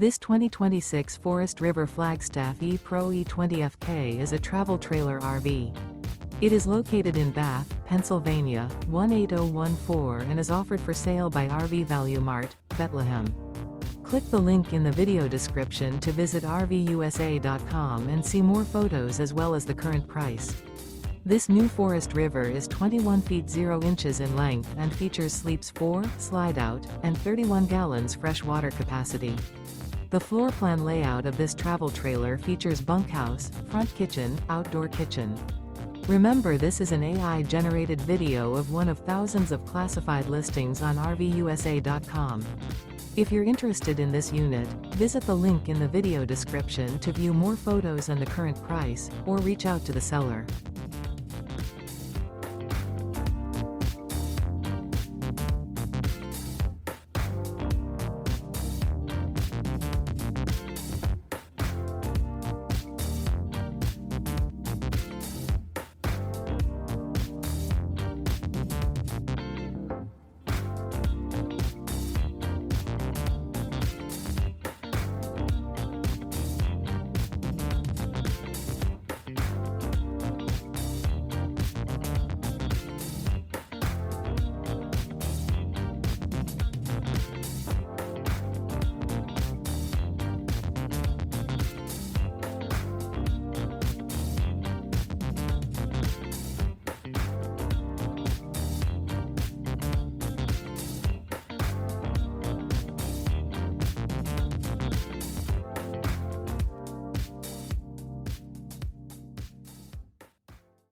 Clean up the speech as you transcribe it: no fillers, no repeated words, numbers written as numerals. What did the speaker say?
This 2026 Forest River Flagstaff E-Pro E20FK is a travel trailer RV. It is located in Bath, Pennsylvania, 18014 and is offered for sale by RV Value Mart, Behtlehem. Click the link in the video description to visit RVUSA.com and see more photos as well as the current price. This new Forest River is 21 feet 0 inches in length and features sleeps 4, slide-out, and 31 gallons fresh water capacity. The floor plan layout of this travel trailer features bunkhouse, front kitchen, outdoor kitchen. Remember, this is an AI-generated video of one of thousands of classified listings on RVUSA.com. If you're interested in this unit, visit the link in the video description to view more photos and the current price, or reach out to the seller.